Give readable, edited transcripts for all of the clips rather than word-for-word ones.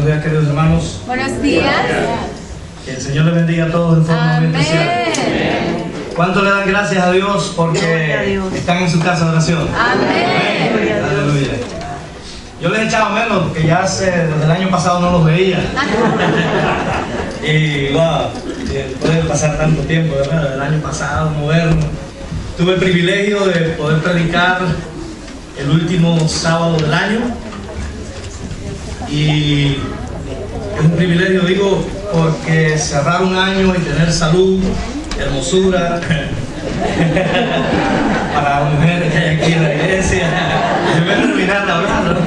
Buenos días, queridos hermanos. Buenos días. Que el Señor les bendiga a todos en forma muy especial. ¿Cuánto le dan gracias a Dios porque están en su casa de oración? Amén. Aleluya. Yo les echaba menos porque ya desde el año pasado no los veía. Y wow, después de pasar tanto tiempo, ¿verdad? El año pasado, movernos. Tuve el privilegio de poder predicar el último sábado del año. Y es un privilegio, digo, porque cerrar un año y tener salud, hermosura, para las mujeres que hay aquí en la iglesia, en vez de terminar hablando,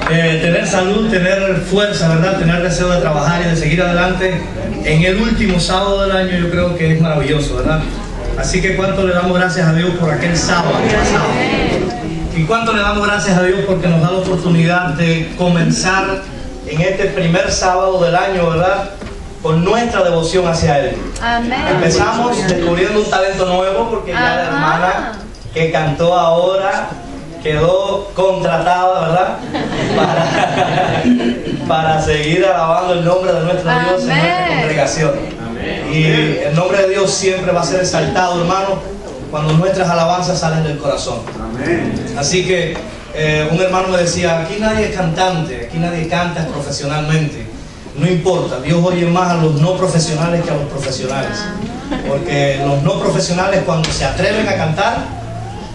tener salud, tener fuerza, ¿verdad? Tener deseo de trabajar y de seguir adelante en el último sábado del año, yo creo que es maravilloso, ¿verdad? Así que cuánto le damos gracias a Dios por aquel sábado pasado. Y cuánto le damos gracias a Dios porque nos da la oportunidad de comenzar en este primer sábado del año, ¿verdad? Con nuestra devoción hacia Él. Amén. Empezamos descubriendo un talento nuevo porque ya la hermana que cantó ahora quedó contratada, ¿verdad? Para seguir alabando el nombre de nuestro Dios en nuestra congregación. Amén. Y el nombre de Dios siempre va a ser exaltado, hermano, cuando nuestras alabanzas salen del corazón. Amén. Así que un hermano me decía, aquí nadie es cantante, aquí nadie canta profesionalmente. No importa, Dios oye más a los no profesionales que a los profesionales. Porque los no profesionales cuando se atreven a cantar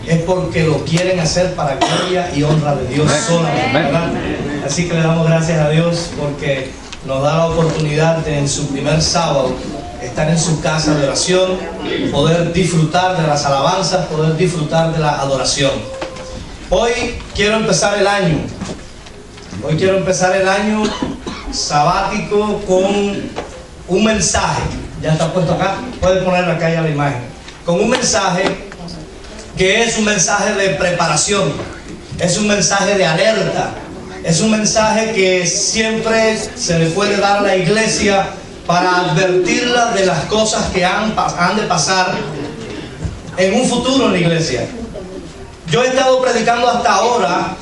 es porque lo quieren hacer para gloria y honra de Dios solamente, ¿verdad? Así que le damos gracias a Dios porque nos da la oportunidad de en su primer sábado estar en su casa de oración, poder disfrutar de las alabanzas, poder disfrutar de la adoración. Hoy quiero empezar el año. Hoy quiero empezar el año sabático con un mensaje. Ya está puesto acá. Pueden ponerlo acá ya la imagen. Con un mensaje que es un mensaje de preparación. Es un mensaje de alerta. Es un mensaje que siempre se le puede dar a la iglesia para advertirla de las cosas que han de pasar en un futuro en la iglesia. Yo he estado predicando hasta ahora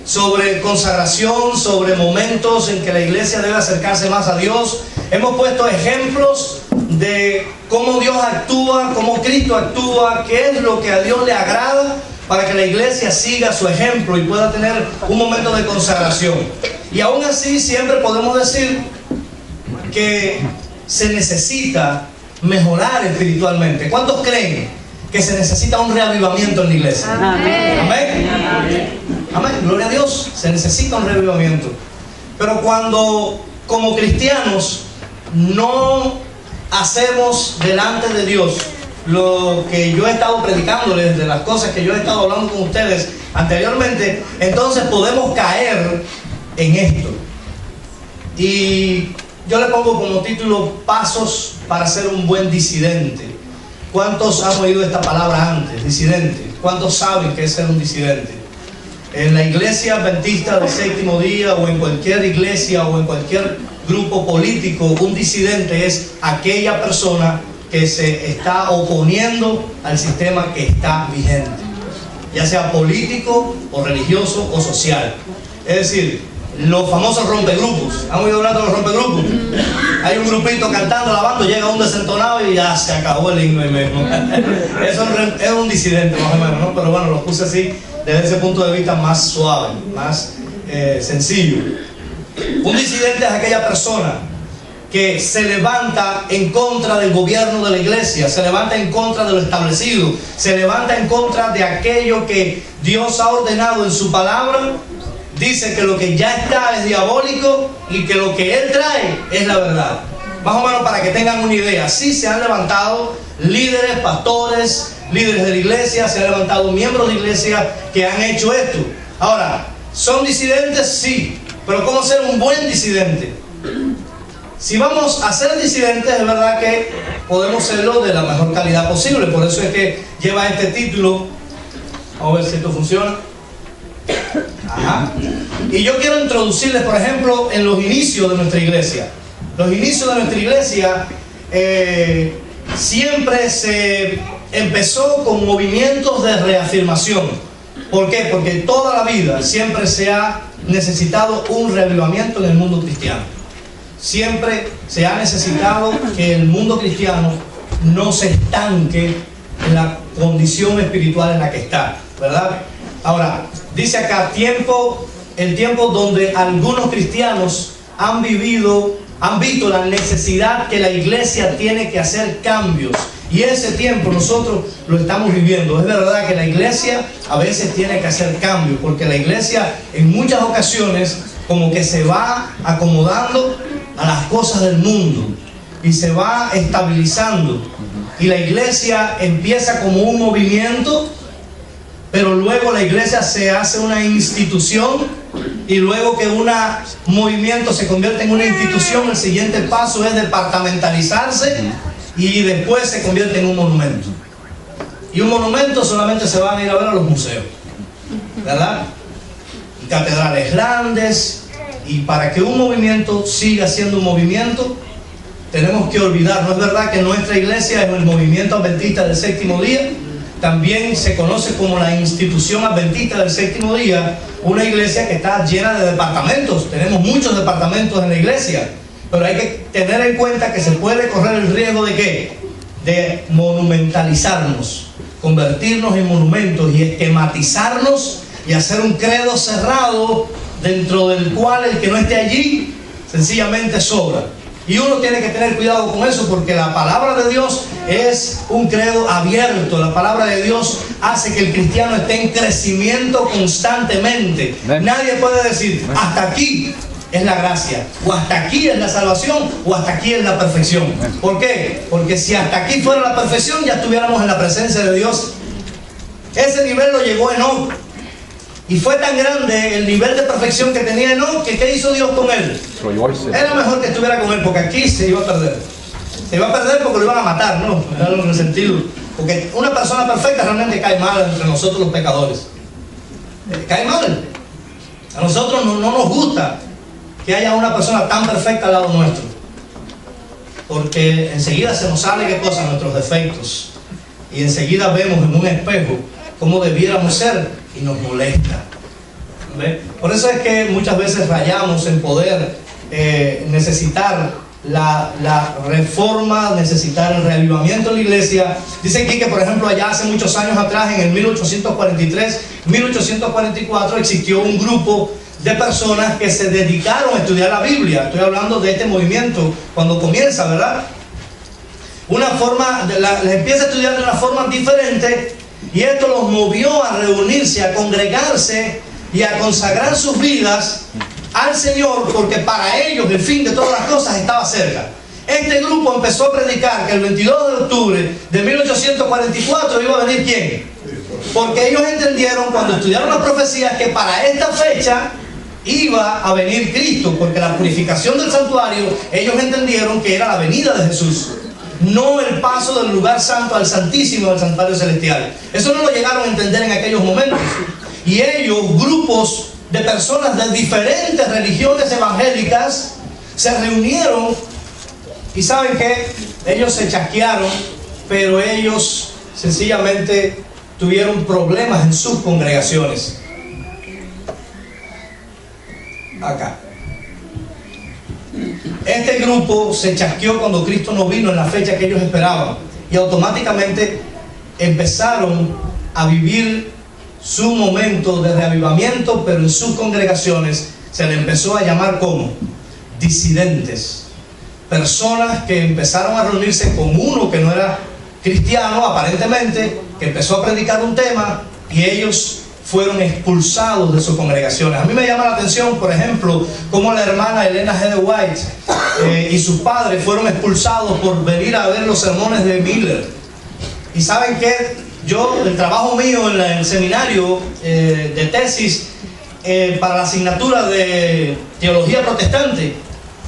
sobre consagración, sobre momentos en que la iglesia debe acercarse más a Dios. Hemos puesto ejemplos de cómo Dios actúa, cómo Cristo actúa, qué es lo que a Dios le agrada para que la iglesia siga su ejemplo y pueda tener un momento de consagración. Y aún así siempre podemos decir que se necesita mejorar espiritualmente. ¿Cuántos creen que se necesita un reavivamiento en la iglesia? Amén. Amén. Amén. Gloria a Dios. Se necesita un reavivamiento. Pero cuando como cristianos no hacemos delante de Dios lo que yo he estado predicándoles, de las cosas que yo he estado hablando con ustedes anteriormente, entonces podemos caer en esto. Y yo le pongo como título Pasos para ser un buen disidente. ¿Cuántos han oído esta palabra antes? Disidente. ¿Cuántos saben qué es ser un disidente? En la iglesia adventista del séptimo día o en cualquier iglesia o en cualquier grupo político, un disidente es aquella persona que se está oponiendo al sistema que está vigente, ya sea político o religioso o social. Es decir, los famosos rompegrupos. ¿Han oído hablar de los rompegrupos? Hay un grupito cantando, alabando, llega un desentonado y ya se acabó el himno mismo. Eso es un disidente más o menos, ¿no? Pero bueno, lo puse así desde ese punto de vista más suave, más sencillo. Un disidente es aquella persona que se levanta en contra del gobierno de la iglesia, se levanta en contra de lo establecido, se levanta en contra de aquello que Dios ha ordenado en su palabra. Dice que lo que ya está es diabólico y que lo que Él trae es la verdad. Más o menos para que tengan una idea. Sí se han levantado líderes, pastores, líderes de la iglesia, se han levantado miembros de iglesia que han hecho esto. Ahora, ¿son disidentes? Sí. Pero ¿cómo ser un buen disidente? Si vamos a ser disidentes, es verdad que podemos serlo de la mejor calidad posible. Por eso es que lleva este título. Vamos a ver si esto funciona. Ajá. Y yo quiero introducirles, por ejemplo, en los inicios de nuestra iglesia. Los inicios de nuestra iglesia siempre se empezó con movimientos de reafirmación. ¿Por qué? Porque toda la vida siempre se ha necesitado un reavivamiento en el mundo cristiano. Siempre se ha necesitado que el mundo cristiano no se estanque en la condición espiritual en la que está, ¿verdad? Ahora, dice acá, el tiempo donde algunos cristianos han visto la necesidad que la iglesia tiene que hacer cambios. Y ese tiempo nosotros lo estamos viviendo. Es verdad que la iglesia a veces tiene que hacer cambios, porque la iglesia en muchas ocasiones como que se va acomodando a las cosas del mundo y se va estabilizando. Y la iglesia empieza como un movimiento, pero luego la iglesia se hace una institución, y luego que un movimiento se convierte en una institución, el siguiente paso es departamentalizarse y después se convierte en un monumento. Y un monumento solamente se van a ir a ver a los museos, ¿verdad? Y catedrales grandes. Y para que un movimiento siga siendo un movimiento, tenemos que olvidar, no es verdad que nuestra iglesia es el movimiento adventista del séptimo día. También se conoce como la institución adventista del séptimo día, una iglesia que está llena de departamentos. Tenemos muchos departamentos en la iglesia, pero hay que tener en cuenta que se puede correr el riesgo de ¿qué? De monumentalizarnos, convertirnos en monumentos y esquematizarnos y hacer un credo cerrado dentro del cual el que no esté allí sencillamente sobra. Y uno tiene que tener cuidado con eso, porque la palabra de Dios es un credo abierto. La palabra de Dios hace que el cristiano esté en crecimiento constantemente. Nadie puede decir, hasta aquí es la gracia, o hasta aquí es la salvación, o hasta aquí es la perfección. ¿Por qué? Porque si hasta aquí fuera la perfección, ya estuviéramos en la presencia de Dios. Ese nivel lo llegó Enoc. Y fue tan grande el nivel de perfección que tenía Enoc, que ¿qué hizo Dios con él? Era mejor que estuviera con él, porque aquí se iba a perder. Se iba a perder porque lo iban a matar, ¿no? En el sentido. Porque una persona perfecta realmente cae mal entre nosotros los pecadores. Cae mal. A nosotros no nos gusta que haya una persona tan perfecta al lado nuestro. Porque enseguida se nos sale qué cosa, nuestros defectos. Y enseguida vemos en un espejo cómo debiéramos ser. Y nos molesta. ¿Ve? Por eso es que muchas veces rayamos en poder necesitar la reforma, necesitar el reavivamiento en la iglesia. Dice aquí que, por ejemplo, allá hace muchos años atrás, en el 1843, 1844, existió un grupo de personas que se dedicaron a estudiar la Biblia. Estoy hablando de este movimiento cuando comienza, ¿verdad? Una forma, les empieza a estudiar de una forma diferente. Y esto los movió a reunirse, a congregarse y a consagrar sus vidas al Señor, porque para ellos el fin de todas las cosas estaba cerca. Este grupo empezó a predicar que el 22 de octubre de 1844 iba a venir ¿quién? Porque ellos entendieron cuando estudiaron las profecías que para esta fecha iba a venir Cristo, porque la purificación del santuario, ellos entendieron que era la venida de Jesús, no el paso del lugar santo al santísimo del santuario celestial. Eso no lo llegaron a entender en aquellos momentos. Y ellos, grupos de personas de diferentes religiones evangélicas, se reunieron y ¿saben qué? Ellos se chasquearon, pero ellos sencillamente tuvieron problemas en sus congregaciones. Acá. Este grupo se chasqueó cuando Cristo no vino en la fecha que ellos esperaban, y automáticamente empezaron a vivir su momento de reavivamiento, pero en sus congregaciones se le empezó a llamar como disidentes. Personas que empezaron a reunirse con uno que no era cristiano aparentemente, que empezó a predicar un tema, y ellos fueron expulsados de sus congregaciones. A mí me llama la atención, por ejemplo, cómo la hermana Elena G. de White y sus padres fueron expulsados por venir a ver los sermones de Miller. Y ¿saben qué? Yo, el trabajo mío en el seminario de tesis para la asignatura de teología protestante,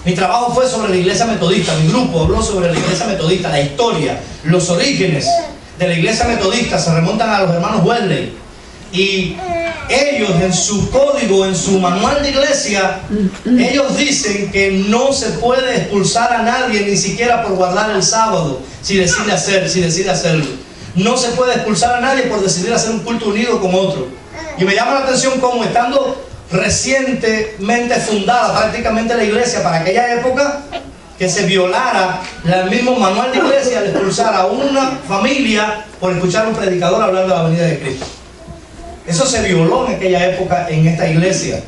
mi trabajo fue sobre la iglesia metodista. Mi grupo habló sobre la iglesia metodista, la historia, los orígenes de la iglesia metodista se remontan a los hermanos Wesley. Y ellos en su código, en su manual de iglesia, ellos dicen que no se puede expulsar a nadie, ni siquiera por guardar el sábado, si decide hacerlo. No se puede expulsar a nadie por decidir hacer un culto unido con otro. Y me llama la atención cómo, estando recientemente fundada prácticamente la iglesia para aquella época, que se violara el mismo manual de iglesia al expulsar a una familia por escuchar a un predicador hablar de la venida de Cristo. Eso se violó en aquella época en esta iglesia.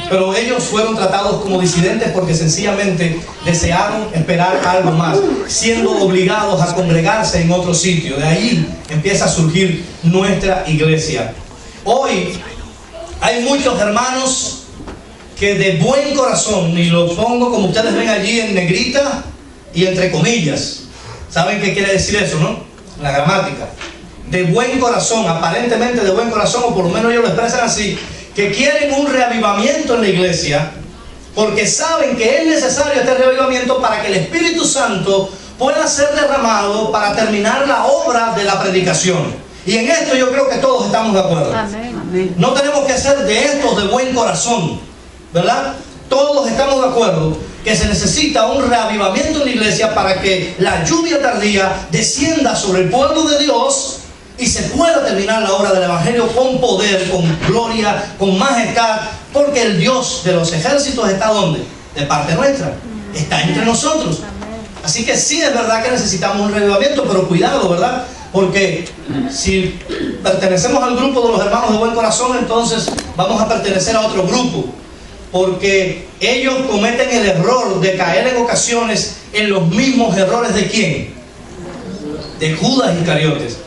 Pero ellos fueron tratados como disidentes porque sencillamente desearon esperar algo más, siendo obligados a congregarse en otro sitio. De ahí empieza a surgir nuestra iglesia. Hoy hay muchos hermanos que de buen corazón, y los pongo como ustedes ven allí en negrita y entre comillas. ¿Saben qué quiere decir eso, no? La gramática. De buen corazón, aparentemente de buen corazón, o por lo menos ellos lo expresan así, que quieren un reavivamiento en la iglesia, porque saben que es necesario este reavivamiento para que el Espíritu Santo pueda ser derramado para terminar la obra de la predicación. Y en esto yo creo que todos estamos de acuerdo. Amén. No tenemos que ser de estos de buen corazón, ¿verdad? Todos estamos de acuerdo que se necesita un reavivamiento en la iglesia para que la lluvia tardía descienda sobre el pueblo de Dios y se pueda terminar la obra del Evangelio con poder, con gloria, con majestad, porque el Dios de los ejércitos está ¿dónde? De parte nuestra, está entre nosotros. Así que sí es verdad que necesitamos un reavivamiento, pero cuidado, ¿verdad? Porque si pertenecemos al grupo de los hermanos de buen corazón, entonces vamos a pertenecer a otro grupo, porque ellos cometen el error de caer en ocasiones en los mismos errores ¿de quién? De Judas Iscariotes.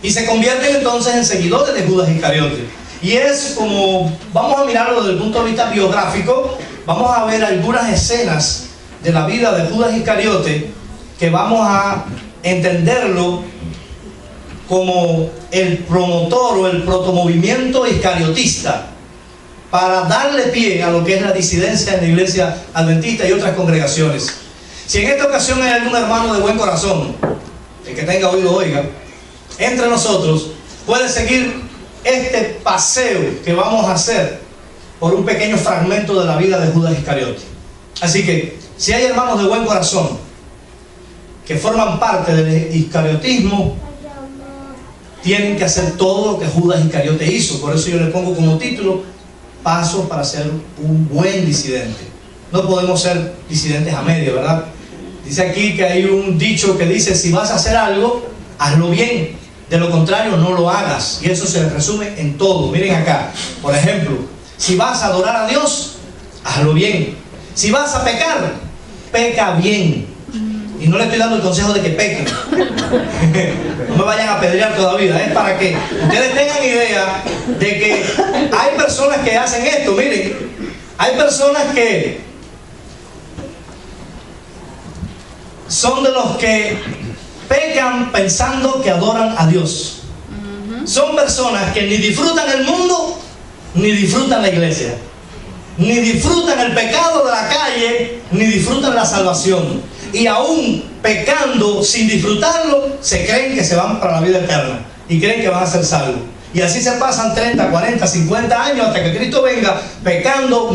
Y se convierten entonces en seguidores de Judas Iscariote. Y es como, vamos a mirarlo desde el punto de vista biográfico, vamos a ver algunas escenas de la vida de Judas Iscariote que vamos a entenderlo como el promotor o el protomovimiento iscariotista para darle pie a lo que es la disidencia en la iglesia adventista y otras congregaciones. Si en esta ocasión hay algún hermano de buen corazón, el que tenga oído oiga, entre nosotros, puede seguir este paseo que vamos a hacer por un pequeño fragmento de la vida de Judas Iscariote. Así que, si hay hermanos de buen corazón que forman parte del iscariotismo, tienen que hacer todo lo que Judas Iscariote hizo. Por eso yo le pongo como título: Pasos para ser un buen disidente. No podemos ser disidentes a medio, ¿verdad? Dice aquí que hay un dicho que dice: si vas a hacer algo, hazlo bien. De lo contrario, no lo hagas. Y eso se resume en todo. Miren acá, por ejemplo, si vas a adorar a Dios, hazlo bien. Si vas a pecar, peca bien. Y no le estoy dando el consejo de que pequen. No me vayan a apedrear todavía. Es para que ustedes tengan idea de que hay personas que hacen esto. Miren, hay personas que son de los que pecan pensando que adoran a Dios. Son personas que ni disfrutan el mundo, ni disfrutan la iglesia, ni disfrutan el pecado de la calle, ni disfrutan la salvación. Y aún pecando sin disfrutarlo, se creen que se van para la vida eterna y creen que van a ser salvos. Y así se pasan 30, 40, 50 años hasta que Cristo venga, pecando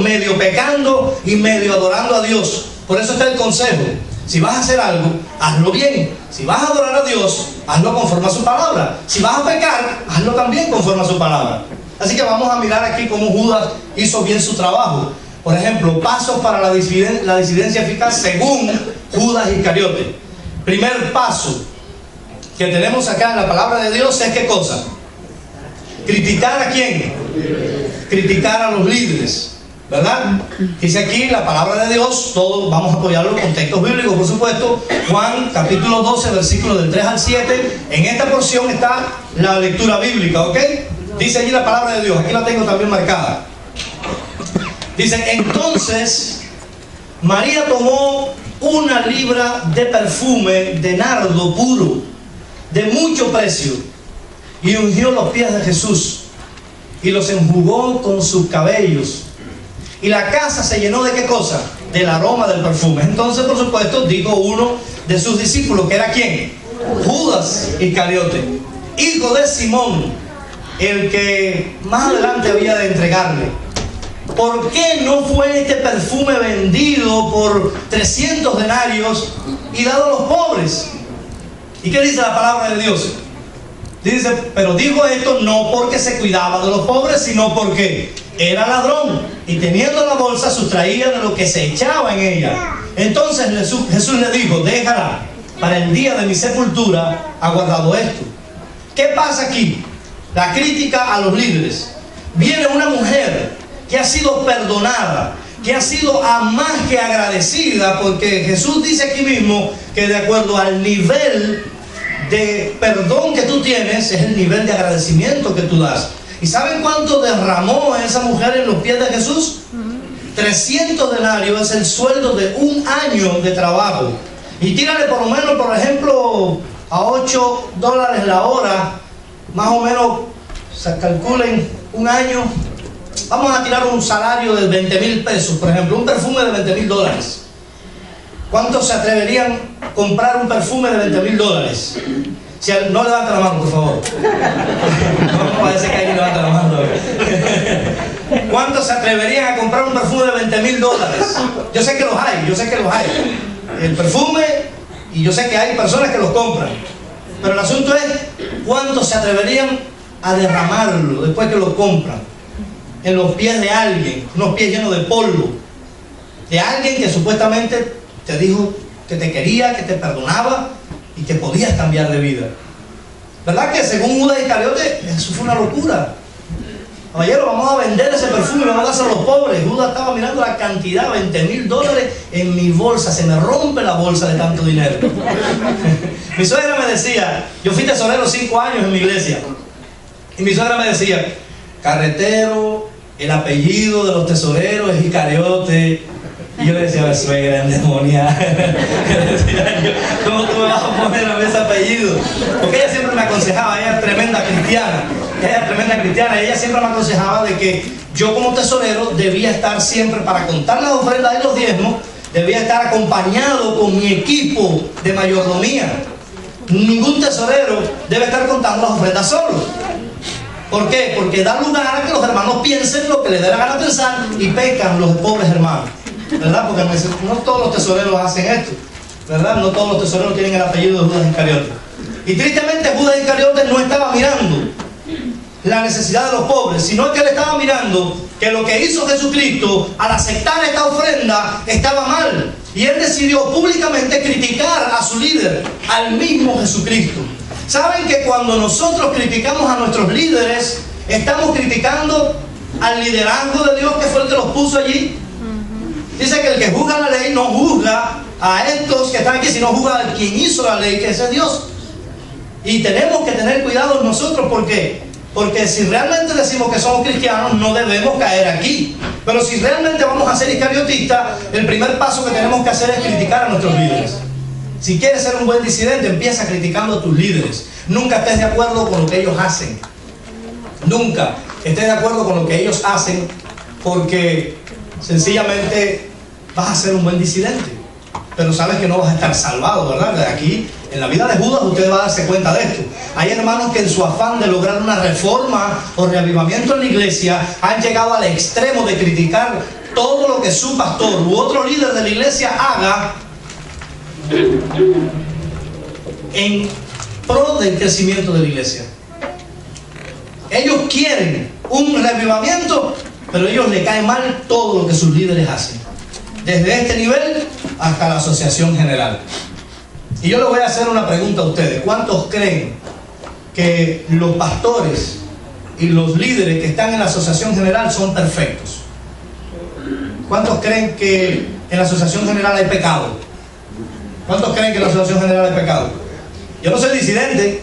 y medio adorando a Dios. Por eso está el consejo: si vas a hacer algo, hazlo bien. Si vas a adorar a Dios, hazlo conforme a su palabra. Si vas a pecar, hazlo también conforme a su palabra. Así que vamos a mirar aquí cómo Judas hizo bien su trabajo. Por ejemplo, pasos para la disidencia eficaz según Judas Iscariote. Primer paso que tenemos acá en la palabra de Dios es ¿qué cosa? ¿Criticar a quién? Criticar a los líderes, ¿verdad? Dice aquí la palabra de Dios, todos vamos a apoyarlo con textos bíblicos, por supuesto. Juan capítulo 12, versículos del 3 al 7. En esta porción está la lectura bíblica, ¿ok? Dice allí la palabra de Dios, aquí la tengo también marcada. Dice: entonces María tomó 1 libra de perfume de nardo puro, de mucho precio, y ungió los pies de Jesús, y los enjugó con sus cabellos. Y la casa se llenó ¿de qué cosa? Del aroma del perfume. Entonces, por supuesto, dijo uno de sus discípulos, que era ¿quién? Judas Iscariote, hijo de Simón, el que más adelante había de entregarle. ¿Por qué no fue este perfume vendido por 300 denarios y dado a los pobres? ¿Y qué dice la palabra de Dios? Dice, pero dijo esto no porque se cuidaba de los pobres, sino porque era ladrón y teniendo la bolsa sustraía de lo que se echaba en ella. Entonces Jesús le dijo, déjala, para el día de mi sepultura ha guardado esto. ¿Qué pasa aquí? La crítica a los líderes. Viene una mujer que ha sido perdonada, que ha sido a más que agradecida, porque Jesús dice aquí mismo que de acuerdo al nivel de perdón que tú tienes, es el nivel de agradecimiento que tú das. ¿Y saben cuánto derramó esa mujer en los pies de Jesús? 300 denarios es el sueldo de un año de trabajo. Y tírale por lo menos, por ejemplo, a $8 la hora, más o menos, se calculen un año. Vamos a tirar un salario de 20,000 pesos, por ejemplo, un perfume de $20,000. ¿Cuántos se atreverían a comprar un perfume de $20,000? Si no levanta la mano, por favor. No parece que alguien levanta la mano. ¿Cuántos se atreverían a comprar un perfume de $20,000? Yo sé que los hay, El perfume, y yo sé que hay personas que los compran. Pero el asunto es, ¿cuántos se atreverían a derramarlo después que lo compran? En los pies de alguien, unos pies llenos de polvo. De alguien que supuestamente te dijo que te quería, que te perdonaba y que podías cambiar de vida. ¿Verdad que según Judas Iscariote eso fue una locura? Caballero, vamos a vender ese perfume, vamos a dárselo a los pobres. Judas estaba mirando la cantidad, $20,000 en mi bolsa, se me rompe la bolsa de tanto dinero. Mi suegra me decía, yo fui tesorero 5 años en mi iglesia, y mi suegra me decía, carretero, el apellido de los tesoreros es Iscariote. Y yo le decía, suegra endemoniada, ¿cómo tú me vas a poner a ese apellido? Porque ella siempre me aconsejaba, ella es tremenda cristiana, ella siempre me aconsejaba de que yo como tesorero debía estar siempre, para contar las ofrendas y los diezmos, debía estar acompañado con mi equipo de mayordomía. Ningún tesorero debe estar contando las ofrendas solo. ¿Por qué? Porque da lugar a que los hermanos piensen lo que les dé la gana pensar y pecan los pobres hermanos, ¿verdad? Porque no todos los tesoreros hacen esto, ¿verdad? No todos los tesoreros tienen el apellido de Judas Iscariote. Y tristemente Judas Iscariote no estaba mirando la necesidad de los pobres, sino que él estaba mirando que lo que hizo Jesucristo al aceptar esta ofrenda estaba mal. Y él decidió públicamente criticar a su líder, al mismo Jesucristo. ¿Saben que cuando nosotros criticamos a nuestros líderes, estamos criticando al liderazgo de Dios que fue el que los puso allí? Dice que el que juzga la ley no juzga a estos que están aquí, sino juzga a quien hizo la ley, que ese es Dios. Y tenemos que tener cuidado nosotros, ¿por qué? Porque si realmente decimos que somos cristianos, no debemos caer aquí. Pero si realmente vamos a ser iscariotistas, el primer paso que tenemos que hacer es criticar a nuestros líderes. Si quieres ser un buen disidente, empieza criticando a tus líderes. Nunca estés de acuerdo con lo que ellos hacen. Nunca estés de acuerdo con lo que ellos hacen, porque sencillamente vas a ser un buen disidente. Pero sabes que no vas a estar salvado, ¿verdad? De aquí, en la vida de Judas, usted va a darse cuenta de esto. Hay hermanos que en su afán de lograr una reforma o reavivamiento en la iglesia han llegado al extremo de criticar todo lo que su pastor u otro líder de la iglesia haga en pro del crecimiento de la iglesia. Ellos quieren un reavivamiento, pero a ellos les cae mal todo lo que sus líderes hacen, desde este nivel hasta la asociación general. Y yo les voy a hacer una pregunta a ustedes. ¿Cuántos creen que los pastores y los líderes que están en la asociación general son perfectos? ¿Cuántos creen que en la asociación general hay pecado? ¿Cuántos creen que en la asociación general hay pecado? Yo no soy disidente,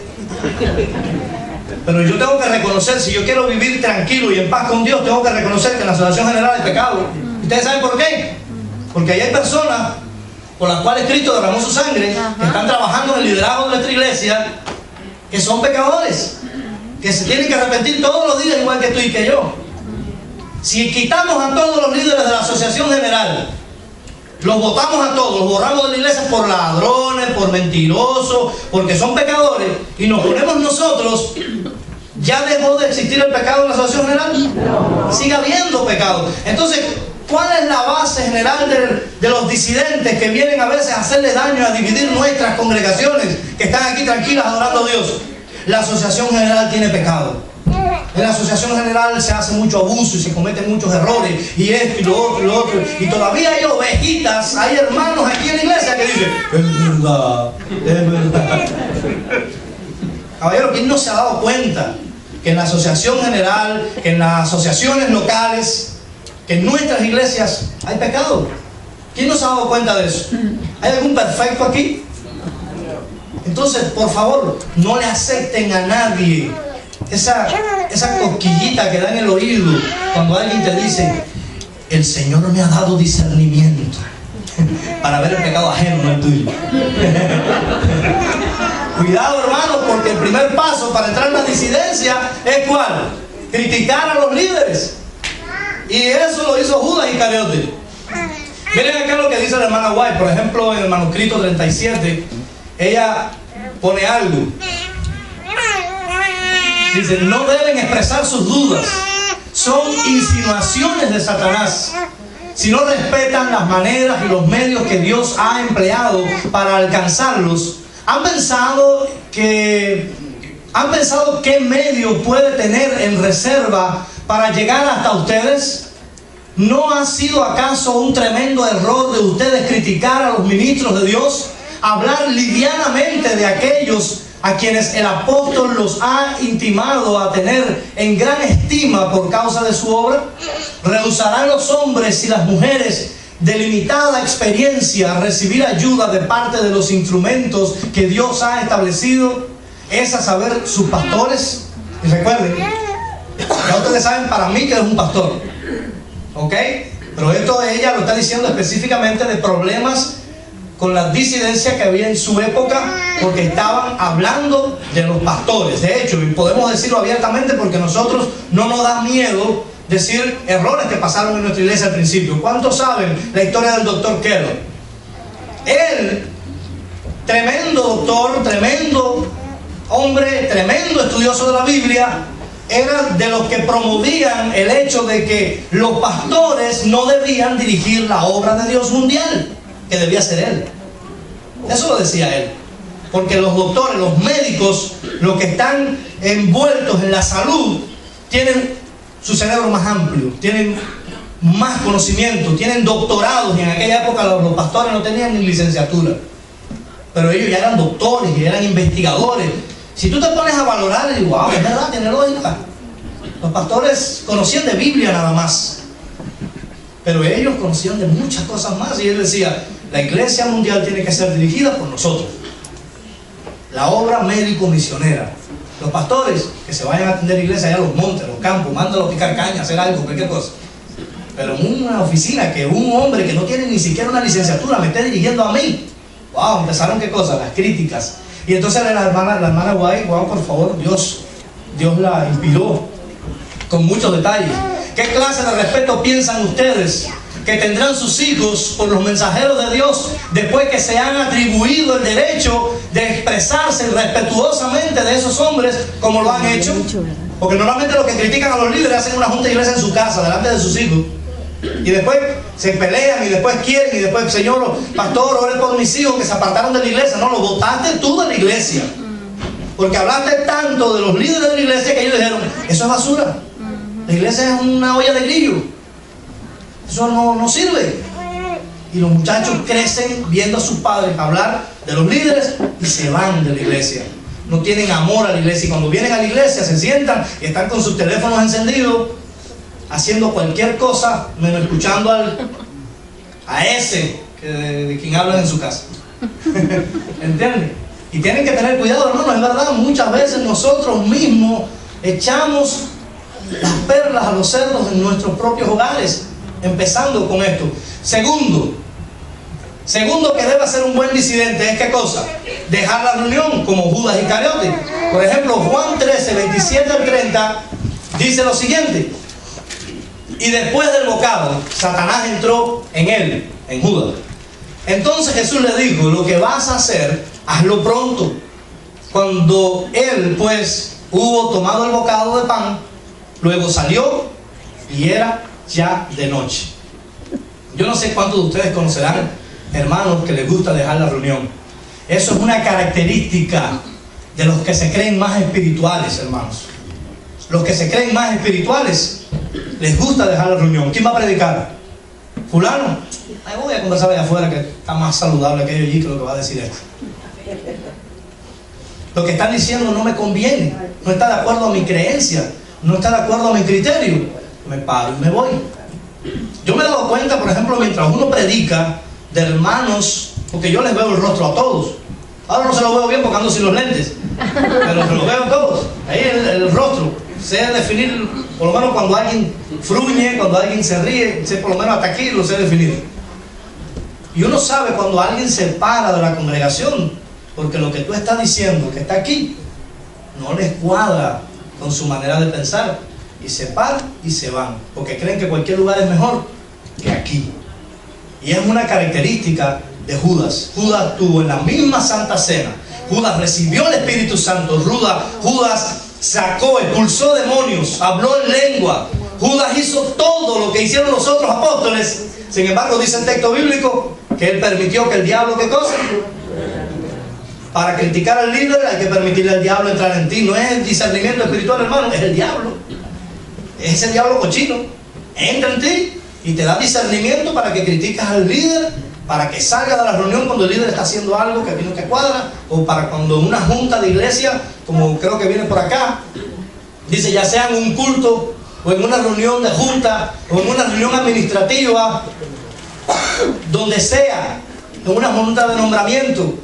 pero yo tengo que reconocer, si yo quiero vivir tranquilo y en paz con Dios, tengo que reconocer que en la asociación general hay pecado. ¿Ustedes saben por qué? Porque ahí hay personas por las cuales Cristo derramó su sangre, que están trabajando en el liderazgo de nuestra iglesia, que son pecadores, que se tienen que arrepentir todos los días igual que tú y que yo. Si quitamos a todos los líderes de la asociación general, los votamos a todos, los borramos de la iglesia por ladrones, por mentirosos, porque son pecadores, y nos ponemos nosotros, ¿ya dejó de existir el pecado en la asociación general? No. Sigue habiendo pecado. Entonces, ¿cuál es la base general de los disidentes que vienen a veces a hacerle daño, a dividir nuestras congregaciones que están aquí tranquilas adorando a Dios? la asociación general tiene pecado. En la asociación general se hace mucho abuso y se cometen muchos errores, y esto y lo otro y lo otro. Y todavía hay ovejitas, hay hermanos aquí en la iglesia que dicen, es verdad, es verdad. Caballero, ¿quién no se ha dado cuenta que en la asociación general, que en las asociaciones locales, que en nuestras iglesias hay pecado? ¿Quién no se ha dado cuenta de eso? ¿Hay algún perfecto aquí? Entonces, por favor, no le acepten a nadie esa cosquillita que da en el oído cuando alguien te dice, el Señor me ha dado discernimiento para ver el pecado ajeno, no el tuyo. Cuidado, hermano, porque el primer paso para entrar en la disidencia es ¿cuál? Criticar a los líderes. Y eso lo hizo Judas Iscariote. Miren acá lo que dice la hermana White, por ejemplo, en el manuscrito 37, ella pone algo. Dice, no deben expresar sus dudas, son insinuaciones de Satanás. Si no respetan las maneras y los medios que Dios ha empleado para alcanzarlos, ¿han pensado qué medio puede tener en reserva para llegar hasta ustedes? ¿No ha sido acaso un tremendo error de ustedes criticar a los ministros de Dios? Hablar livianamente de aquellos a quienes el apóstol los ha intimado a tener en gran estima por causa de su obra. ¿Rehusarán los hombres y las mujeres de limitada experiencia a recibir ayuda de parte de los instrumentos que Dios ha establecido? Es a saber, sus pastores. Y recuerden, ya ustedes saben para mí que es un pastor, ¿ok? Pero esto ella lo está diciendo específicamente de problemas con la disidencia que había en su época, porque estaban hablando de los pastores. De hecho, y podemos decirlo abiertamente porque nosotros no nos da miedo decir errores que pasaron en nuestra iglesia al principio. ¿Cuántos saben la historia del doctor Keller? Él, tremendo doctor, tremendo hombre, tremendo estudioso de la Biblia, era de los que promovían el hecho de que los pastores no debían dirigir la obra de Dios mundial, que debía ser él. Eso lo decía él. Porque los doctores, los médicos, los que están envueltos en la salud, tienen su cerebro más amplio, tienen más conocimiento, tienen doctorados, y en aquella época los pastores no tenían ni licenciatura, pero ellos ya eran doctores y eran investigadores. Si tú te pones a valorar, y wow, es verdad, tiene lógica. Los pastores conocían de Biblia nada más, pero ellos conocían de muchas cosas más. Y él decía, la iglesia mundial tiene que ser dirigida por nosotros. La obra médico-misionera. Los pastores que se vayan a atender iglesia allá a los montes, a los campos, mándalos a picar caña, hacer algo, cualquier cosa. Pero en una oficina que un hombre que no tiene ni siquiera una licenciatura me esté dirigiendo a mí. Wow, empezaron qué cosa, las críticas. Y entonces la hermana White, wow, por favor, Dios la inspiró con muchos detalles. ¿Qué clase de respeto piensan ustedes que tendrán sus hijos por los mensajeros de Dios después que se han atribuido el derecho de expresarse respetuosamente de esos hombres como lo han hecho? Porque normalmente los que critican a los líderes hacen una junta de iglesia en su casa, delante de sus hijos, y después se pelean y después quieren y después, Señor, pastor, ore por mis hijos que se apartaron de la iglesia. No, lo botaste tú de la iglesia, porque hablaste tanto de los líderes de la iglesia que ellos dijeron, eso es basura, la iglesia es una olla de grillo, eso no sirve. Y los muchachos crecen viendo a sus padres hablar de los líderes y se van de la iglesia. No tienen amor a la iglesia, y cuando vienen a la iglesia se sientan y están con sus teléfonos encendidos haciendo cualquier cosa menos escuchando a ese de quien hablan en su casa. ¿Entienden? Y tienen que tener cuidado, hermanos. Es verdad, muchas veces nosotros mismos echamos las perlas a los cerdos en nuestros propios hogares, empezando con esto. Segundo que debe hacer un buen disidente es ¿qué cosa? Dejar la reunión, como Judas Iscariote. Por ejemplo, Juan 13, 27 al 30 dice lo siguiente: y después del bocado, Satanás entró en él, en Judas. Entonces Jesús le dijo, lo que vas a hacer, hazlo pronto. Cuando él pues hubo tomado el bocado de pan, luego salió y era ya de noche. Yo no sé cuántos de ustedes conocerán hermanos que les gusta dejar la reunión. Eso es una característica de los que se creen más espirituales, hermanos. Los que se creen más espirituales les gusta dejar la reunión. ¿Quién va a predicar? ¿Fulano? Ay, voy a conversar allá afuera, que está más saludable que yo allí, que lo que va a decir esto. Lo que están diciendo no me conviene, no está de acuerdo a mi creencia, no está de acuerdo a mi criterio. Me paro y me voy. Yo me he dado cuenta, por ejemplo, mientras uno predica, de hermanos, porque yo les veo el rostro a todos. Ahora no se lo veo bien porque ando sin los lentes, pero se lo veo a todos. Ahí el rostro. Sé definir, por lo menos cuando alguien fruñe, cuando alguien se ríe, sé por lo menos hasta aquí lo sé definir. Y uno sabe cuando alguien se para de la congregación, porque lo que tú estás diciendo, que está aquí, no les cuadra con su manera de pensar, y se paran y se van, porque creen que cualquier lugar es mejor que aquí. Y es una característica de Judas. Judas tuvo en la misma Santa Cena, Judas recibió el Espíritu Santo, Judas sacó, expulsó demonios, habló en lengua. Judas hizo todo lo que hicieron los otros apóstoles. Sin embargo, dice el texto bíblico que él permitió que el diablo, ¿qué cosa? Para criticar al líder hay que permitirle al diablo entrar en ti. No es el discernimiento espiritual, hermano, es el diablo. Es ese diablo cochino. Entra en ti y te da discernimiento para que criticas al líder, para que salga de la reunión cuando el líder está haciendo algo que a ti no te cuadra, o para cuando en una junta de iglesia, como creo que viene por acá, dice, ya sea en un culto, o en una reunión de junta, o en una reunión administrativa, donde sea, en una junta de nombramiento.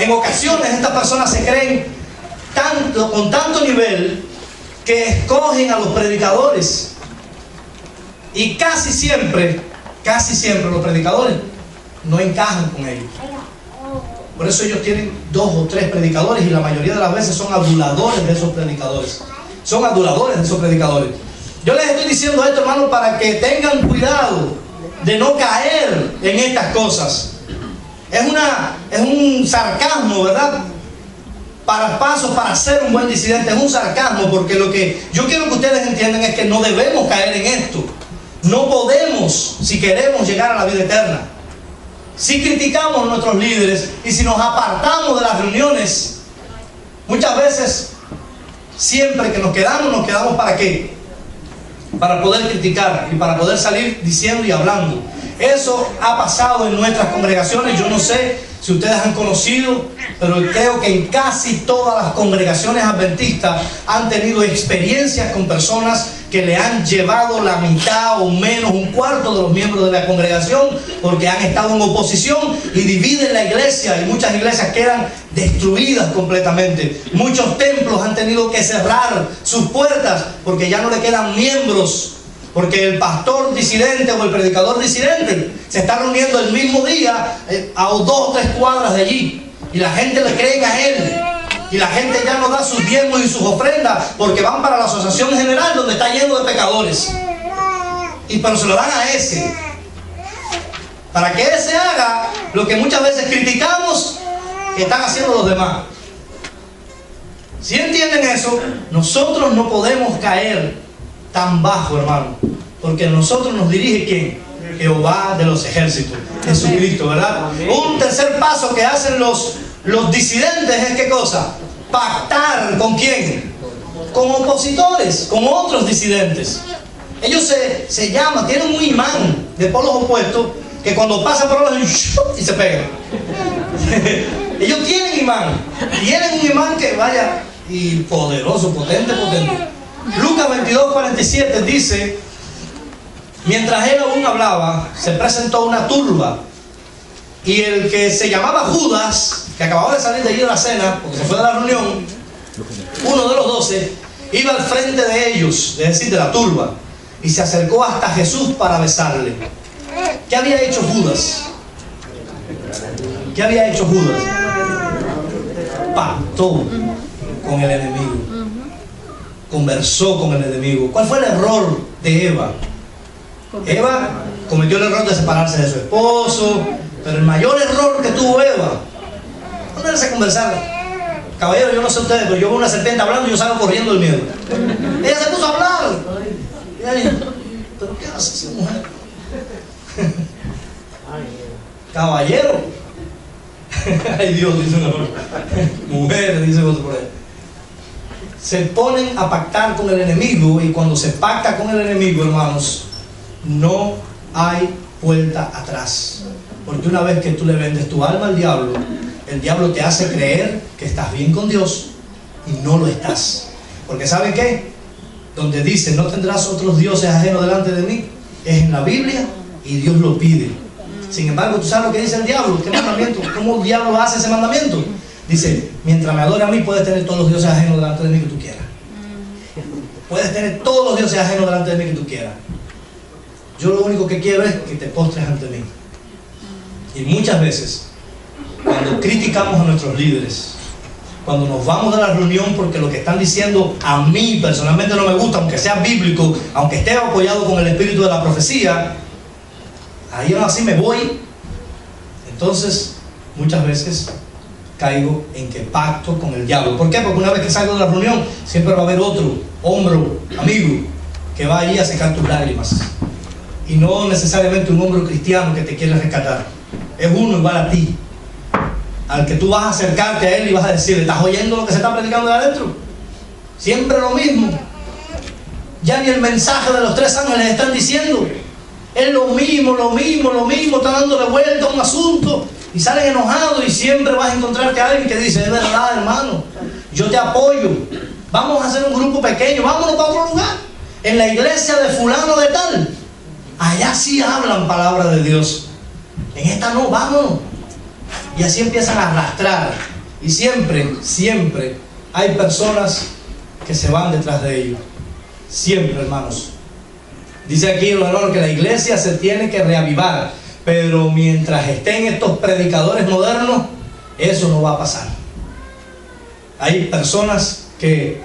En ocasiones estas personas se creen tanto, con tanto nivel, que escogen a los predicadores. Y casi siempre los predicadores no encajan con ellos. Por eso ellos tienen 2 o 3 predicadores, y la mayoría de las veces son aduladores de esos predicadores. Son aduladores de esos predicadores. Yo les estoy diciendo esto, hermano, para que tengan cuidado de no caer en estas cosas. Es un sarcasmo, ¿verdad? Para ser un buen disidente, es un sarcasmo, porque lo que yo quiero que ustedes entiendan es que no debemos caer en esto. No podemos, si queremos llegar a la vida eterna. Si criticamos a nuestros líderes y si nos apartamos de las reuniones, muchas veces, siempre que nos quedamos ¿para qué? Para poder criticar y para poder salir diciendo y hablando. Eso ha pasado en nuestras congregaciones. Yo no sé si ustedes han conocido, pero creo que en casi todas las congregaciones adventistas han tenido experiencias con personas que le han llevado la mitad o menos, un cuarto de los miembros de la congregación, porque han estado en oposición y dividen la iglesia, y muchas iglesias quedan destruidas completamente. Muchos templos han tenido que cerrar sus puertas porque ya no le quedan miembros, porque el pastor disidente o el predicador disidente se está reuniendo el mismo día a 2 o 3 cuadras de allí, y la gente le cree a él, y la gente ya no da sus diezmos y sus ofrendas porque van para la asociación general donde está lleno de pecadores, pero se lo dan a ese, para que ese haga lo que muchas veces criticamos que están haciendo los demás. Si entienden eso, nosotros no podemos caer tan bajo, hermano, porque a nosotros nos dirige ¿quién? Jehová de los ejércitos, Jesucristo, ¿verdad? Un tercer paso que hacen los disidentes es ¿qué cosa? Pactar ¿con quién? Con opositores, con otros disidentes. Ellos se llaman, tienen un imán de polos opuestos que cuando pasan por los y se pegan. Ellos tienen un imán que vaya, y poderoso, potente. Lucas 22:47 dice: mientras él aún hablaba, se presentó una turba, y el que se llamaba Judas, que acababa de salir de allí de la cena, porque se fue de la reunión, uno de los 12, iba al frente de ellos, es decir, de la turba, y se acercó hasta Jesús para besarle. ¿Qué había hecho Judas? ¿Qué había hecho Judas? Pactó con el enemigo, conversó con el enemigo. ¿Cuál fue el error de Eva? Eva cometió el error de separarse de su esposo, pero el mayor error que tuvo Eva, ponerse a conversar. Caballero, yo no sé ustedes, pero yo veo una serpiente hablando y yo salgo corriendo del miedo. Ella se puso a hablar. Y ella, ¿pero qué hace esa mujer? Caballero, Ay Dios, dice una mujer, dice otro por ahí. Se ponen a pactar con el enemigo, y cuando se pacta con el enemigo, hermanos, no hay vuelta atrás. Porque una vez que tú le vendes tu alma al diablo, el diablo te hace creer que estás bien con Dios y no lo estás. Porque ¿saben qué? Donde dice no tendrás otros dioses ajenos delante de mí, es en la Biblia y Dios lo pide. Sin embargo, ¿tú sabes lo que dice el diablo? ¿Qué mandamiento? ¿Cómo el diablo hace ese mandamiento? Dice, mientras me adore a mí, puedes tener todos los dioses ajenos delante de mí que tú quieras. Puedes tener todos los dioses ajenos delante de mí que tú quieras. Yo lo único que quiero es que te postres ante mí. Y muchas veces, cuando criticamos a nuestros líderes, cuando nos vamos de la reunión porque lo que están diciendo a mí personalmente no me gusta, aunque sea bíblico, aunque esté apoyado con el espíritu de la profecía, ahí aún así me voy. Entonces, muchas veces caigo en que pacto con el diablo. ¿Por qué? Porque una vez que salgo de la reunión, siempre va a haber otro hombro, amigo, que va ahí a secar tus lágrimas. Y no necesariamente un hombro cristiano que te quiere rescatar. Es uno igual a ti, al que tú vas a acercarte a él y vas a decirle, ¿estás oyendo lo que se está predicando de adentro? Siempre lo mismo. Ya ni el mensaje de los 3 ángeles están diciendo. Es lo mismo, está dándole vuelta a un asunto. Y salen enojados, y siempre vas a encontrarte a alguien que dice, es verdad, hermano, yo te apoyo. Vamos a hacer un grupo pequeño, vámonos para otro lugar. En la iglesia de fulano de tal. Allá sí hablan palabra de Dios. En esta no, vámonos. Y así empiezan a arrastrar. Y siempre hay personas que se van detrás de ellos. Siempre, hermanos. Dice aquí el hermano que la iglesia se tiene que reavivar. Pero mientras estén estos predicadores modernos, eso no va a pasar. Hay personas que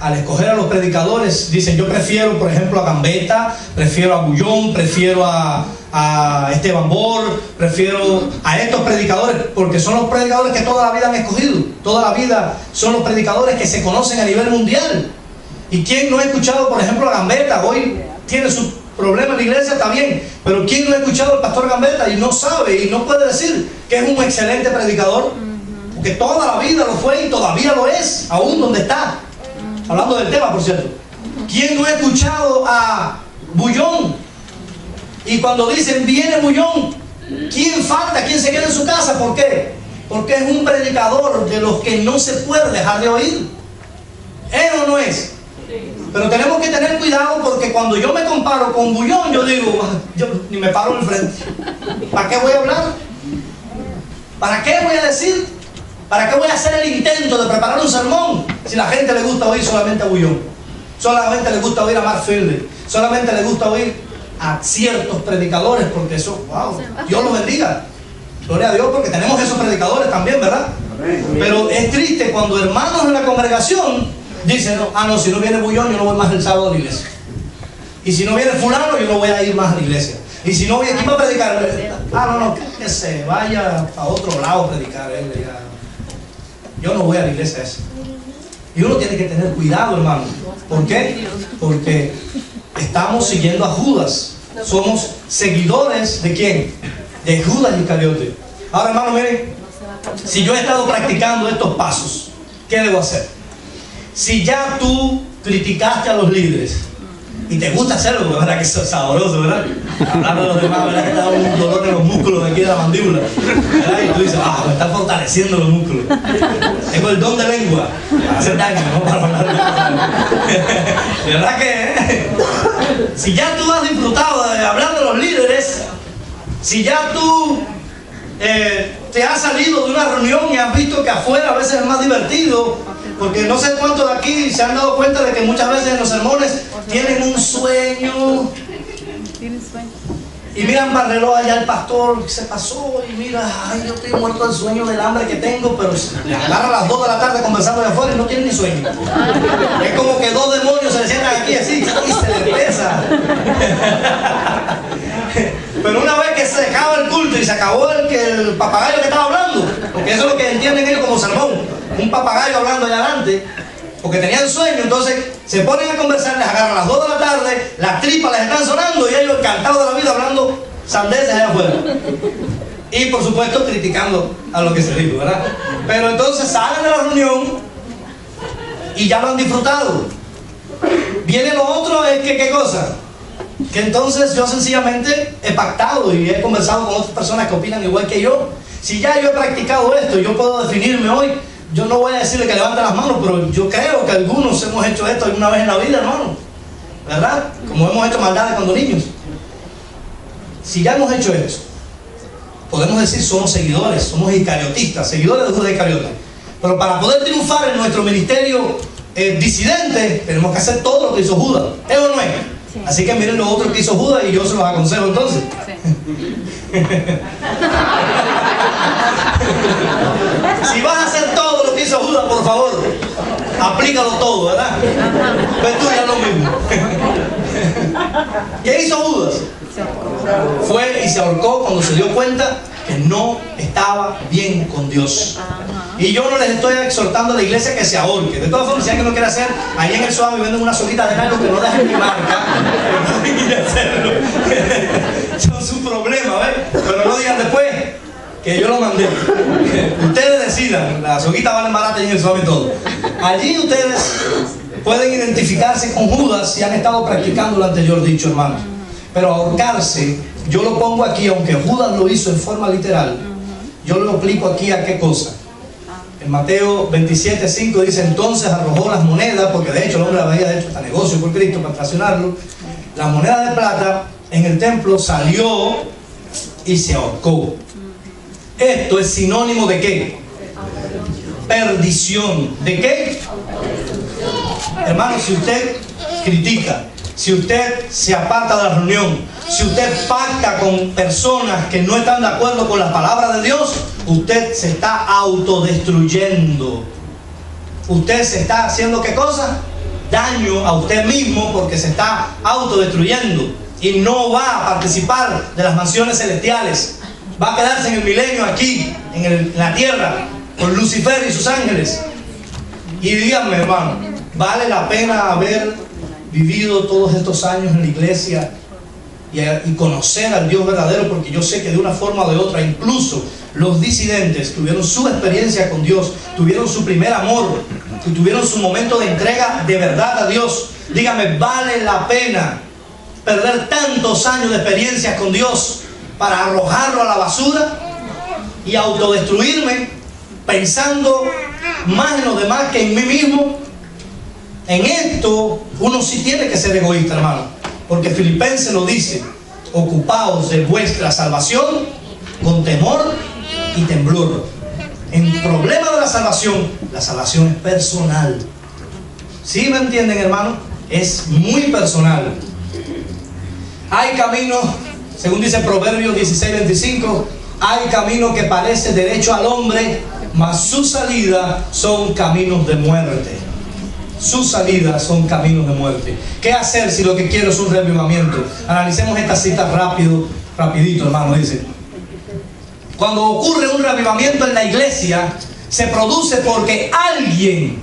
al escoger a los predicadores dicen, yo prefiero, por ejemplo, a Gambetta, prefiero a Bullón, prefiero a Esteban Bor, prefiero a estos predicadores, porque son los predicadores que toda la vida han escogido. Toda la vida son los predicadores que se conocen a nivel mundial. ¿Y quién no ha escuchado, por ejemplo, a Gambetta? Hoy tiene su problema en la iglesia, está bien, pero ¿quién no ha escuchado al pastor Gambetta y no sabe y no puede decir que es un excelente predicador? Porque toda la vida lo fue y todavía lo es, aún donde está. Hablando del tema, por cierto. ¿Quién no ha escuchado a Bullón? Y cuando dicen, viene Bullón, ¿quién falta? ¿Quién se queda en su casa? ¿Por qué? Porque es un predicador de los que no se puede dejar de oír. ¿Es o no es? Pero tenemos que tener cuidado, porque cuando yo me comparo con Bullón, yo digo, yo ni me paro en frente. ¿Para qué voy a hablar? ¿Para qué voy a decir? ¿Para qué voy a hacer el intento de preparar un sermón si la gente le gusta oír solamente a Bullón? Solamente le gusta oír a Mark Fielder. Solamente le gusta oír a ciertos predicadores, porque eso, wow, Dios los bendiga. Gloria a Dios, porque tenemos esos predicadores también, ¿verdad? Pero es triste cuando hermanos en la congregación dicen, no, si no viene Bullón, yo no voy más el sábado a la iglesia. Y si no viene fulano, yo no voy a ir más a la iglesia. Y si no viene, ¿quién va a predicar? Que se vaya a otro lado a predicar él. Yo no voy a la iglesia esa. Y uno tiene que tener cuidado, hermano. ¿Por qué? Porque estamos siguiendo a Judas. Somos seguidores ¿de quién? De Judas Iscariote. Ahora, hermano, miren, si yo he estado practicando estos pasos, ¿qué debo hacer? Si ya tú criticaste a los líderes y te gusta hacerlo, porque verdad que es sabroso, ¿verdad? Hablando de los demás, ¿verdad? Que te da un dolor en los músculos de aquí de la mandíbula, ¿verdad? Y tú dices, me están fortaleciendo los músculos. Tengo el don de lengua para hacer daño, no para hablar. ¿Verdad que? Si ya tú has disfrutado de hablar de los líderes, si ya tú te has salido de una reunión y has visto que afuera a veces es más divertido, porque no sé cuántos de aquí se han dado cuenta de que muchas veces en los sermones tienen un sueño. Y miran para el reloj allá el pastor, se pasó, y mira, ay, yo estoy muerto del sueño, del hambre que tengo, pero le agarra a las 2 de la tarde conversando de afuera y no tiene ni sueño. Es como que 2 demonios se le sientan aquí así y se le pesa. Pero una vez que se acaba el culto y se acabó el papagayo que estaba hablando, porque eso es lo que entienden ellos como sermón, un papagayo hablando allá adelante, porque tenían sueño, entonces se ponen a conversar, les agarran a las 2 de la tarde, las tripas les están sonando y ellos encantados de la vida hablando sandeces allá afuera. Y por supuesto criticando a lo que se dijo, ¿verdad? Pero entonces salen de la reunión y ya lo han disfrutado. Viene lo otro, es que ¿qué cosa? Que entonces yo sencillamente he pactado y he conversado con otras personas que opinan igual que yo. Si ya yo he practicado esto, yo puedo definirme hoy. Yo no voy a decirle que levanten las manos, pero yo creo que algunos hemos hecho esto alguna vez en la vida, hermano, ¿verdad? Como hemos hecho maldades cuando niños. Si ya hemos hecho eso, podemos decir somos seguidores, somos iscariotistas, seguidores de Judas Iscariote. Pero para poder triunfar en nuestro ministerio disidente, tenemos que hacer todo lo que hizo Judas. ¿Es o no es? Sí. Así que miren lo otro que hizo Judas y yo se los aconsejo entonces. Sí. Si vas a hacer todo lo que hizo Judas, por favor, aplícalo todo, ¿verdad? Pues tú ya lo mismo. ¿Qué hizo Judas? Fue y se ahorcó cuando se dio cuenta que no estaba bien con Dios. Y yo no les estoy exhortando a la iglesia que se ahorque. De todas formas, si alguien lo quiere hacer, ahí en el Suami venden una solita de nylon que no dejan mi marca. Pueden ir a hacerlo. Son su problema, ¿ves? Pero no digan después que yo lo mandé. Ustedes decidan, la soguita vale barata y en el Suami y todo. Allí ustedes pueden identificarse con Judas si han estado practicando lo anterior dicho, hermanos. Pero ahorcarse, yo lo pongo aquí, aunque Judas lo hizo en forma literal, yo lo aplico aquí a qué cosa. En Mateo 27:5 dice, entonces arrojó las monedas, porque de hecho el hombre había hecho hasta negocio por Cristo para estacionarlo, las monedas de plata en el templo, salió y se ahorcó. Esto es sinónimo de ¿qué? Perdición. ¿De qué? Hermano, si usted critica, si usted se aparta de la reunión, si usted pacta con personas que no están de acuerdo con las palabras de Dios, usted se está autodestruyendo. Usted se está haciendo ¿qué cosa? Daño a usted mismo, porque se está autodestruyendo y no va a participar de las mansiones celestiales. Va a quedarse en el milenio aquí, en la tierra, con Lucifer y sus ángeles. Y díganme, hermano, ¿vale la pena haber vivido todos estos años en la iglesia y conocer al Dios verdadero? Porque yo sé que de una forma o de otra, incluso los disidentes tuvieron su experiencia con Dios, tuvieron su primer amor y tuvieron su momento de entrega de verdad a Dios. Dígame, ¿vale la pena perder tantos años de experiencias con Dios para arrojarlo a la basura y autodestruirme pensando más en los demás que en mí mismo? En esto uno sí tiene que ser egoísta, hermano, porque Filipenses lo dice: ocupaos de vuestra salvación con temor y temblor. En el problema de la salvación es personal. ¿Sí me entienden, hermano? Es muy personal. Hay caminos, según dice Proverbios 16:25, hay camino que parece derecho al hombre, mas su salida son caminos de muerte. Sus salidas son caminos de muerte. ¿Qué hacer si lo que quiero es un reavivamiento? Analicemos esta cita rapidito, hermano. Dice: cuando ocurre un reavivamiento en la iglesia, se produce porque alguien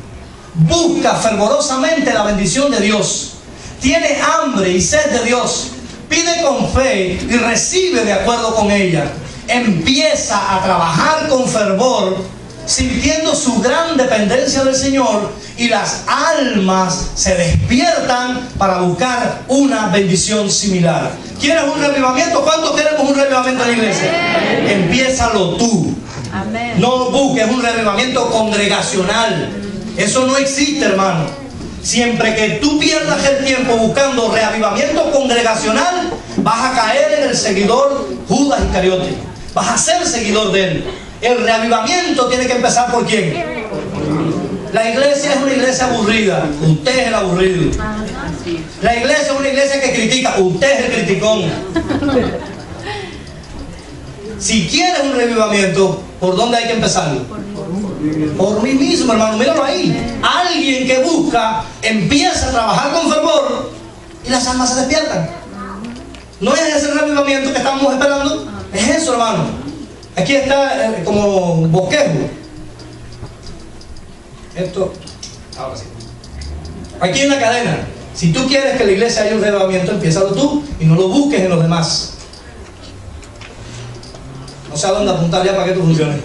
busca fervorosamente la bendición de Dios, tiene hambre y sed de Dios, pide con fe y recibe de acuerdo con ella, empieza a trabajar con fervor, sintiendo su gran dependencia del Señor, y las almas se despiertan para buscar una bendición similar. ¿Quieres un reavivamiento? ¿Cuántos queremos un reavivamiento en la iglesia? Empiézalo tú. Amén. No busques un reavivamiento congregacional. Eso no existe, hermano. Siempre que tú pierdas el tiempo buscando reavivamiento congregacional, vas a caer en el seguidor Judas Iscariote. Vas a ser seguidor de él. El reavivamiento tiene que empezar ¿por quién? La iglesia es una iglesia aburrida. Usted es el aburrido. La iglesia es una iglesia que critica. Usted es el criticón. Si quieres un reavivamiento, ¿por dónde hay que empezarlo? Por mí mismo, hermano. Míralo ahí. Alguien que busca empieza a trabajar con fervor y las almas se despiertan. ¿No es ese reavivamiento que estamos esperando? Es eso, hermano. Aquí está como bosquejo. Esto, ahora sí. Aquí en la cadena. Si tú quieres que la iglesia haya un reavivamiento, empiézalo tú y no lo busques en los demás. No sé a dónde apuntar ya para que esto funcione.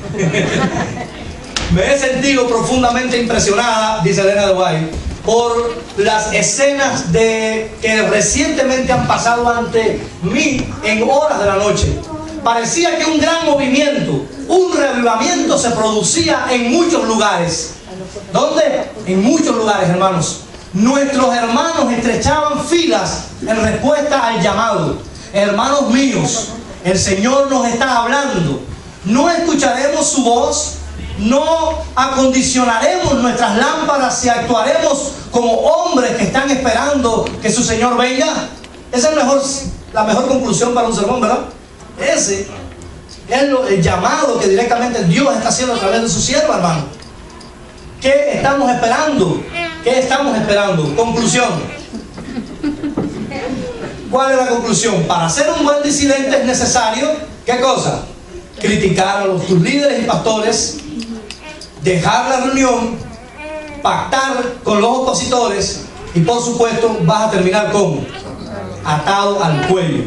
Me he sentido profundamente impresionada, dice Elena de White, por las escenas que recientemente han pasado ante mí en horas de la noche. Parecía que un gran movimiento, un revivamiento se producía en muchos lugares. ¿Dónde? En muchos lugares, hermanos. Nuestros hermanos estrechaban filas en respuesta al llamado. Hermanos míos, el Señor nos está hablando. No escucharemos su voz, no acondicionaremos nuestras lámparas y actuaremos como hombres que están esperando que su Señor venga. Esa es la mejor conclusión para un sermón, ¿verdad? Ese es el llamado que directamente Dios está haciendo a través de su siervo, hermano. ¿Qué estamos esperando? ¿Qué estamos esperando? Conclusión. ¿Cuál es la conclusión? Para ser un buen disidente es necesario, ¿qué cosa? Criticar a tus líderes y pastores, dejar la reunión, pactar con los opositores y por supuesto vas a terminar como atado al cuello,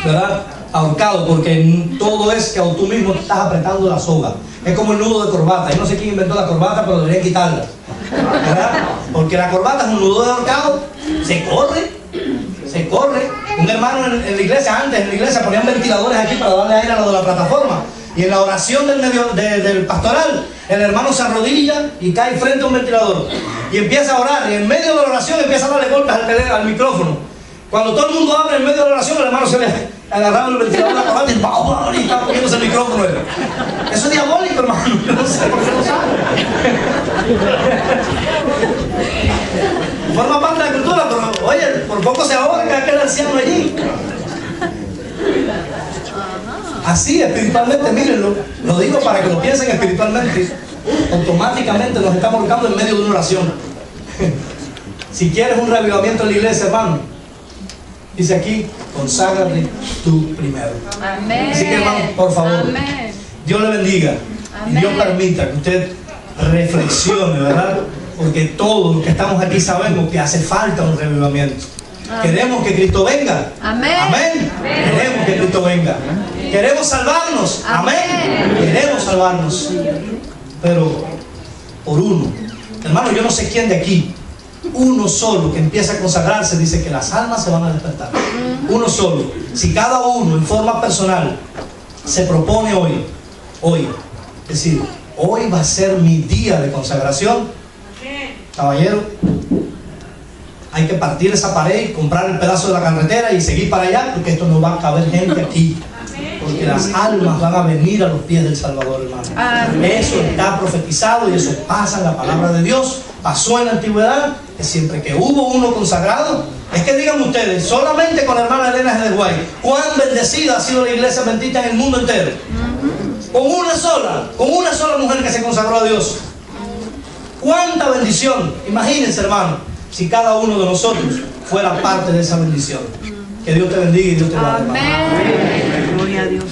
¿verdad? Ahorcado, porque todo es que tú mismo estás apretando la soga. Es como el nudo de corbata. Yo no sé quién inventó la corbata, pero debería quitarla, ¿verdad? Porque la corbata es un nudo de ahorcado. Se corre. Un hermano en la iglesia, antes en la iglesia ponían ventiladores aquí para darle aire a lo de la plataforma. Y en la oración del pastoral, el hermano se arrodilla y cae frente a un ventilador. Y empieza a orar. Y en medio de la oración empieza a darle golpes al micrófono. Cuando todo el mundo habla en medio de la oración, el hermano se le agarraba el ventilador de la corbata y estaba poniéndose el micrófono. Eso es diabólico, hermano. Yo no sé por qué lo sabe. Forma parte de la cultura, pero oye, por poco se ahoga aquel anciano allí. Así espiritualmente, mírenlo, lo digo para que lo piensen espiritualmente. Automáticamente nos estamos buscando en medio de una oración. Si quieres un revivamiento en la iglesia, hermano, dice aquí, conságrate tú primero. Amén. Así que, hermano, por favor, amén. Dios le bendiga. Amén. Y Dios permita que usted reflexione, ¿verdad? Porque todos los que estamos aquí sabemos que hace falta un revivamiento. Queremos que Cristo venga. Amén. Amén. Queremos que Cristo venga. Queremos salvarnos. Amén. Queremos salvarnos. Pero por uno. Hermano, yo no sé quién de aquí. Uno solo que empieza a consagrarse dice que las almas se van a despertar. Uno solo. Si cada uno en forma personal se propone hoy, es decir, hoy va a ser mi día de consagración, caballero, hay que partir esa pared y comprar el pedazo de la carretera y seguir para allá, porque esto no va a caber gente aquí. Porque las almas van a venir a los pies del Salvador, hermano. Amén. Eso está profetizado y eso pasa en la palabra de Dios. Pasó en la antigüedad, que siempre que hubo uno consagrado, es que digan ustedes, solamente con la hermana Elena de White, cuán bendecida ha sido la iglesia bendita en el mundo entero. Con una sola mujer que se consagró a Dios. Cuánta bendición. Imagínense, hermano, si cada uno de nosotros fuera parte de esa bendición. Que Dios te bendiga y Dios te guarde. Amén. Gloria a Dios.